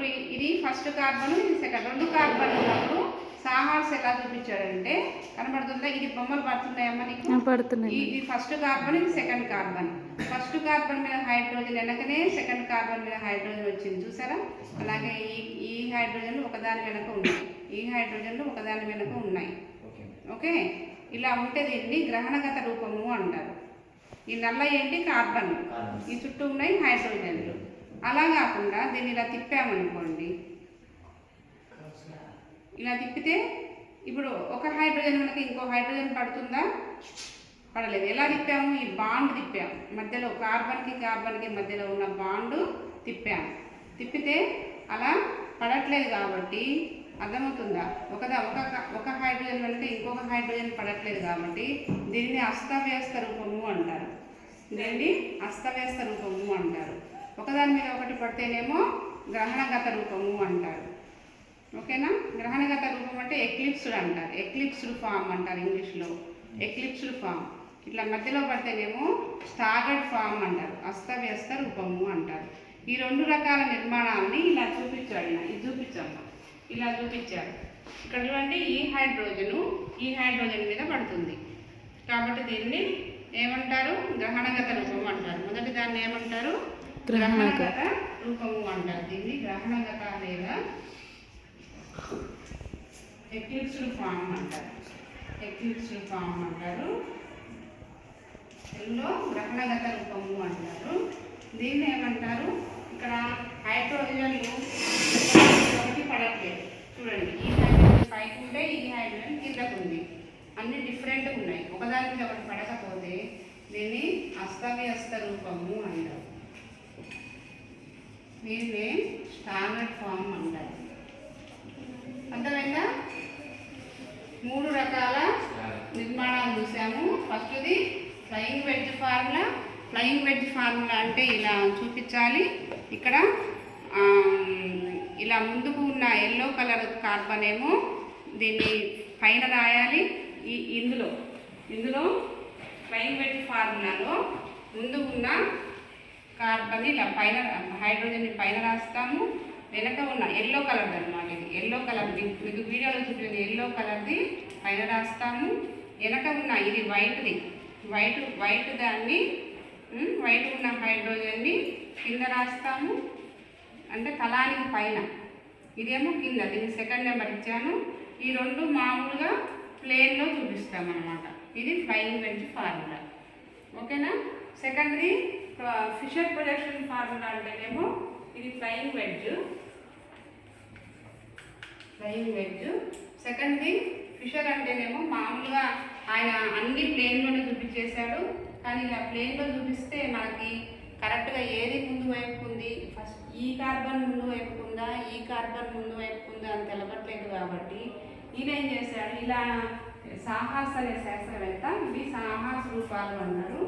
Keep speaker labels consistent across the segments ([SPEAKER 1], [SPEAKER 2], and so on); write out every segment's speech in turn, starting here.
[SPEAKER 1] ఇప్పుడు ఇది first carbon, ఇది సెకండ్. 2 కార్బన్ ఉన్నప్పుడు సాహాస్ ఎలా చూపించాడంటే కనబడుతుందా? ఇది బొమ్మలు పడుతున్నాయమ్మా నీకు?
[SPEAKER 2] పడుతున్నాయి.
[SPEAKER 1] ఇది ఫస్ట్ కార్బన్, ఇది సెకండ్ కార్బన్. ఫస్ట్ కార్బన్ మీద హైడ్రోజన్ వెనకనే సెకండ్ కార్బన్ మీద హైడ్రోజన్ వచ్చింది చూసారా? అలాగే ఈ హైడ్రోజన్లు ఒకదాని వెనక ఉన్నాయి, ఈ హైడ్రోజన్లు ఒకదాని వెనక ఉన్నాయి. ఓకే, ఇలా ఉంటే దీన్ని గ్రహణగత రూపము అంటారు. ఈ నల్ల ఏంటి? కార్బన్, ఈ చుట్టూ ఉన్నాయి హైడ్రోజన్లు. అలా కాకుండా దీన్ని ఇలా తిప్పామనుకోండి, ఇలా తిప్పితే ఇప్పుడు ఒక హైడ్రోజన్ మనకి ఇంకో హైడ్రోజన్ పడుతుందా? పడలేదు. ఎలా తిప్పాము? ఈ బాండ్ తిప్పాము, మధ్యలో కార్బన్కి కార్బన్కి మధ్యలో ఉన్న బాండ్ తిప్పాము. తిప్పితే అలా పడట్లేదు కాబట్టి అర్థమవుతుందా? ఒక హైడ్రోజన్ వెనుక ఇంకొక హైడ్రోజన్ పడట్లేదు కాబట్టి దీనిని అస్తవ్యస్త రూపము అంటారు. దీన్ని అస్తవ్యస్త రూపము అంటారు. ఒకదాని మీద ఒకటి పడితేనేమో గ్రహణగత రూపము అంటారు. ఓకేనా? గ్రహణగత రూపం అంటే ఎక్లిప్స్డ్ అంటారు, ఎక్లిప్స్డ్ ఫామ్ అంటారు ఇంగ్లీష్లో. Eclipsed form. ఇట్లా మధ్యలో పడితేనేమో స్టాగర్డ్ ఫామ్ అంటారు, అస్తవ్యస్త రూపము అంటారు. ఈ 2 రకాల నిర్మాణాలని ఇలా చూపించాడు. ఇది చూపించాము, ఇలా చూపించారు. ఇక్కడ చూడండి, ఈ హైడ్రోజన్ మీద పడుతుంది కాబట్టి దీన్ని ఏమంటారు? గ్రహణగత రూపము అంటారు. మొదటి దాన్ని ఏమంటారు? గ్రహణగత రూపము అంటారు. దీన్ని గ్రహణగత లేదా ఎక్లిప్స్డ్ ఫామ్ అంటారు. ఎక్లిప్స్డ్ ఫామ్ అంటారు. తెలుగులో గ్రహణగత రూపము అంటారు. దీన్ని ఏమంటారు? ఇక్కడ హైడ్రోజన్లు ఒకటి పడట్లేదు చూడండి. ఈ హైడ్రోజన్ పైకి ఉంటే ఈ హైడ్రోజన్ కిందకు ఉంది, అన్ని డిఫరెంట్గా ఉన్నాయి. ఒకదాని మీద ఒకటి పడకపోతే దీన్ని అస్తవ్యస్త రూపము అంటారు. దీన్ని స్టాగర్డ్ ఫామ్ అంటారు. అర్థమైందా? 3 రకాల నిర్మాణాలు చూసాము. ఫస్ట్ది flying wedge formula. Flying wedge formula అంటే ఇలా చూపించాలి. ఇక్కడ ఇలా ముందుకు ఉన్న ఎల్లో కలర్ కార్బన్ ఏమో దీన్ని పైన రాయాలి. ఇందులో ఫ్లయింగ్ వెడ్జ్ ఫార్ములాలో ముందుకు ఉన్న కార్బన్ ఇలా పైన, హైడ్రోజన్ని పైన రాస్తాము. వెనక ఉన్న ఎల్లో కలర్ది అనమాట, ఇది ఎల్లో కలర్ది, మీకు వీడియోలో చూపించింది ఎల్లో కలర్ది పైన రాస్తాము. వెనక ఉన్న ఇది వైట్ది, వైట్ దాన్ని వైట్ ఉన్న హైడ్రోజన్ని కింద రాస్తాము, అంటే తలానికి పైన. ఇదేమో కింద, దీనికి సెకండ్ నెంబర్ ఇచ్చాను. ఈ 2 మామూలుగా ప్లేన్లో చూపిస్తామన్నమాట. ఇది ఫ్లయింగ్ వెడ్జ్ ఫార్ములా. ఓకేనా? సెకండ్ది ఫిషర్ ప్రొజెక్షన్ ఫార్ములా అంటేనేమో ఇది ఫ్లయింగ్ వెడ్జ్. సెకండ్ది ఫిషర్ అంటేనేమో మామూలుగా ఆయన అన్ని ప్లేన్లోనే చూపించేశాడు, కానీ ఇలా ప్లేన్లో చూపిస్తే మనకి కరెక్ట్గా ఏది ముందు వైపు ఉంది, ఫస్ట్ ఈ కార్బన్ ముందు వైపు ఉందా, ఈ కార్బన్ ముందు వైపు ఉందా అని తెలపట్లేదు. కాబట్టి ఈయన ఏం చేశాడు? ఇలా సాహాస్ అనే శాస్త్రవేత్త, ఇవి సాహాస్ రూపాలు అన్నారు.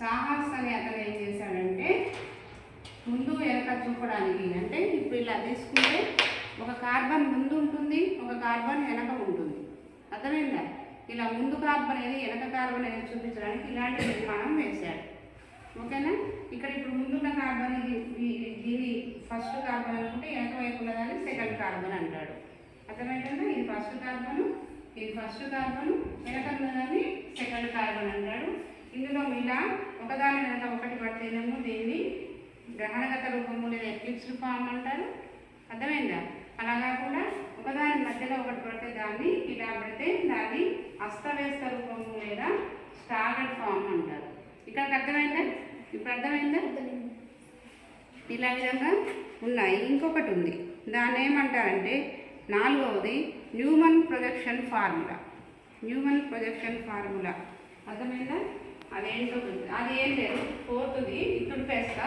[SPEAKER 1] సాహాస్ అనే అతను ఏం చేశాడంటే ముందు వెనక చూపడానికి, అంటే ఇప్పుడు ఇలా తీసుకుంటే ఒక కార్బన్ ముందు ఉంటుంది, ఒక కార్బన్ వెనక ఉంటుంది. అర్థమైందా? ఇలా ముందు కార్బన్ ఏది, వెనక కార్బన్ ఏది చూపించడానికి ఇలాంటి నిర్మాణం వేశాడు. ఓకేనా? ఇక్కడ ఇప్పుడు ముందున్న కార్బన్ దీని ఫస్ట్ కార్బన్ అనుకుంటే వెనక వైపు ఉన్నదాన్ని సెకండ్ కార్బన్ అంటాడు. అర్థమైందా? ఇది ఫస్ట్ కార్బన్, వెనక ఉన్నదాన్ని సెకండ్ కార్బన్ అంటాడు. ఇందులో ఇలా ఒకదాని వెనక ఒకటి పడితేనేమో దీన్ని గ్రహణగత రూపము లేదా ఎక్లిప్స్డ్ ఫామ్ అంటారు. అర్థమైందా? అలా కాకుండా ఒకదాని మధ్యలో ఒకటి పడితే దాన్ని ఇలా పడితే దాన్ని అస్తవ్యస్త రూపము లేదా స్టాగర్డ్ ఫామ్ అంటారు. ఇక్కడికి అర్థమైందా? ఇప్పుడు అర్థమైందా? ఇలా విధంగా ఉన్నాయి. ఇంకొకటి ఉంది, దాన్ని ఏమంటారంటే 4వది న్యూమన్ ప్రొజెక్షన్ ఫార్ములా. అర్థమైందా? అదేంటో అది ఏం లేదు, 4ది తుడిపేస్తా.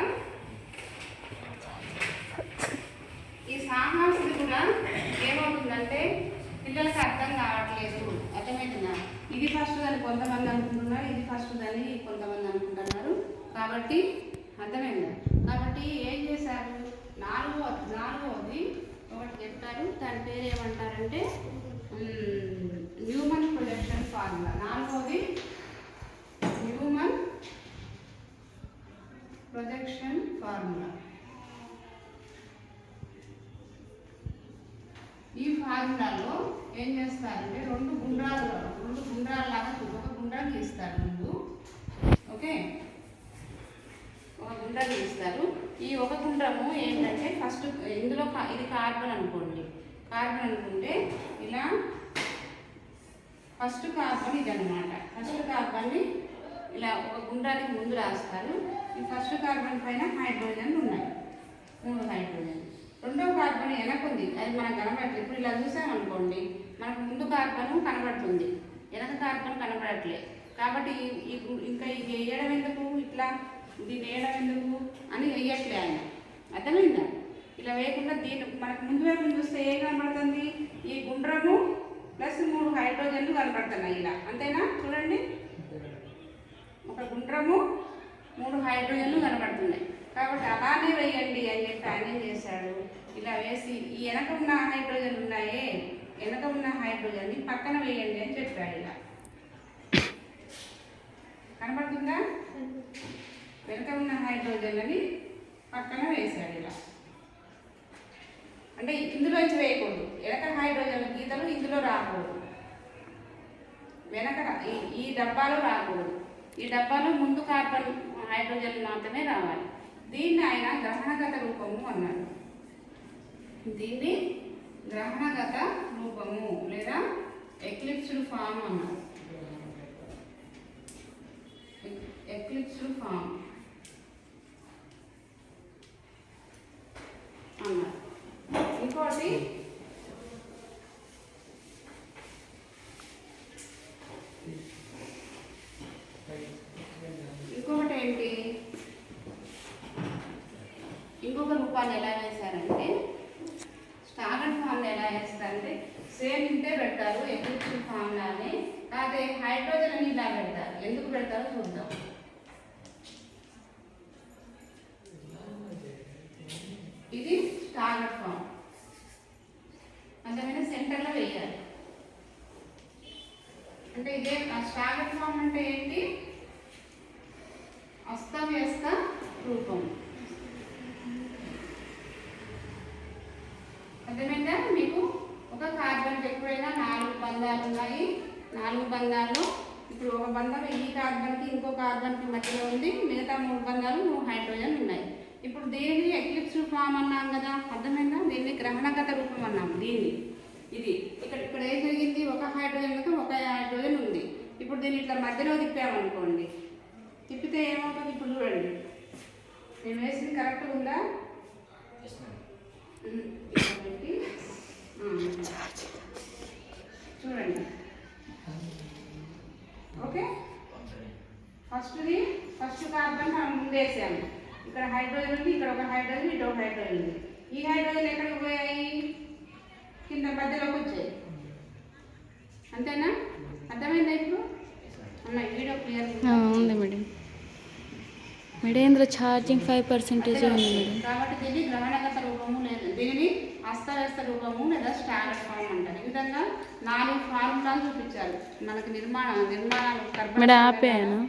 [SPEAKER 1] ఈ సాహాస్ది కూడా ఏమవుతుందంటే పిల్లలకి అర్థం కావట్లేదు. అర్థమవుతుందా? ఇది ఫస్ట్ అని కొంతమంది అనుకుంటున్నారు, ఇది ఫస్ట్ అని కొంతమంది అనుకుంటున్నారు. కాబట్టి అర్థమైందా? కాబట్టి ఏం చేశారు? 4వది ఒకటి చెప్పారు, దాని పేరు ఏమంటారంటే న్యూమన్ ప్రొజెక్షన్ ఫార్ములా. 4వది న్యూమన్ ప్రొజెక్షన్ ఫార్ములా. ఫార్ములాలో ఏం చేస్తారంటే రెండు గుండ్రాలు లాగా ఒక గుండ్రం గీస్తారు ముందు. ఓకే, ఒక గుండ్రం గీస్తారు. ఈ ఒక గుండ్రము ఏంటంటే ఫస్ట్ ఇందులో ఇది కార్బన్ అనుకోండి. కార్బన్ అనుకుంటే ఇలా ఫస్ట్ కార్బన్ ఇది అనమాట. ఫస్ట్ కార్బన్ని ఇలా ఒక గుండ్రానికి ముందు రాస్తారు. ఈ ఫస్ట్ కార్బన్ పైన హైడ్రోజన్ ఉన్నాయి, 3 హైడ్రోజన్. రెండో కార్బన్ వెనకుంది, అది మనకు కనబడట్లేదు. ఇప్పుడు ఇలా చూసామనుకోండి, మనకు ముందు కార్బన్ కనబడుతుంది, వెనక కార్బన్ కనబడట్లేదు. కాబట్టి ఇంకా ఇది వేయడం ఎందుకు, ఇట్లా దీన్ని వేయడం ఎందుకు అని వేయట్లే ఆయన. అర్థమైందా? ఇలా వేయకుండా దీన్ని మనకు ముందు వైపు చూస్తే ఏం కనబడుతుంది, ఈ గుండ్రము ప్లస్ 3 హైడ్రోజన్లు కనబడుతున్నాయి ఇలా. అంతేనా? చూడండి, ఒక గుండ్రము 3 హైడ్రోజన్లు కనబడుతున్నాయి. కాబట్టి అలానే వేయండి అని చెప్పి ఆయన ఏం చేశాడు, ఇలా వేసి ఈ వెనక ఉన్న హైడ్రోజన్ ఉన్నాయే, వెనక ఉన్న హైడ్రోజన్ని పక్కన వేయండి అని చెప్పాడు. ఇలా కనబడుతుందా? వెనక ఉన్న హైడ్రోజన్లని పక్కన వేశాడు ఇలా. అంటే ఇందులోంచి వేయకూడదు, వెనక హైడ్రోజన్ గీతలు ఇందులో రాకూడదు, వెనక ఈ డబ్బాలో రాకూడదు. ఈ డబ్బాలో ముందు కార్బన్ హైడ్రోజన్ మాత్రమే రావాలి. దీన్ని ఆయన గ్రహణగత రూపము అన్నాడు. దీన్ని గ్రహణగత రూపము లేదా ఎక్లిప్స్డ్ ఫామ్ అన్నారు. ఎక్లిప్స్డ్ ఫామ్ అన్నారు. ఇంకోటి ఏంటి, ఇంకొక రూపాన్ని ఎలా వేశారంటే స్టాగర్డ్ ఫామ్ని ఎలా వేస్తారంటే సేమ్ ఇంతే పెడతారు, ఎక్లిప్స్డ్ ఫామ్ లానే. అదే హైడ్రోజన్ అని ఇలా పెడతారు. ఎందుకు పెడతారో చూద్దాం. ఇది స్టాగర్డ్ ఫామ్, అంతేమైనా సెంటర్లో వేయాలి. అంటే ఇదే స్టాగర్డ్ ఫామ్ అంటే ఏంటి, అస్తవ్యస్త రూపం. అర్థమైందా మీకు? ఒక కార్బన్కి ఎప్పుడైనా 4 బంధాలు ఉన్నాయి. 4 బంధాలు, ఇప్పుడు ఒక బంధం ఈ కార్బన్కి ఇంకో కార్బన్కి మధ్యలో ఉంది, మిగతా 3 బంధాలు 3 హైడ్రోజన్ ఉన్నాయి. ఇప్పుడు దీనిని ఎక్లిప్స్డ్ ఫామ్ అన్నాం కదా, అర్థమైందా? దీన్ని గ్రహణగత రూపం అన్నాం. దీన్ని ఇది ఇక్కడ ఏం జరిగింది, ఒక హైడ్రోజన్కి ఒక హైడ్రోజన్ ఉంది. ఇప్పుడు దీన్ని ఇట్లా మధ్యలో తిప్పామనుకోండి, తిప్పితే ఏమవుతుంది? ఇప్పుడు చూడండి, నేను వేసింది కరెక్ట్గా ఉందా? చూడండి. ఓకే, ఫస్ట్ కార్బన్ మనం ముందు వేసాము. ఇక్కడ హైడ్రోజన్ ఉంది, ఇక్కడ ఒక హైడ్రోజన్, ఇటు ఒక హైడ్రోజన్ ఉంది. ఈ హైడ్రోజన్ ఎక్కడికి పోయాయి? కింద మధ్యలోకి వచ్చాయి. అంతేనా? అర్థమైందా ఇప్పుడు? అన్న వీడియో క్లియర్
[SPEAKER 2] ఉంది మేడం. మేడం ఇందులో ఛార్జింగ్ 5% ఉంది మేడం.
[SPEAKER 1] కాబట్టి దీన్ని గ్రహణగత రూపము లేదు, దీనిని అస్తవ్యస్త రూపము లేదా స్టాగర్డ్ ఫామ్ అంటారు. ఈ విధంగా 4 ఫార్ములాలు చూపించారు మనకి. నిర్మాణాలు
[SPEAKER 2] మేడం ఆపేనా?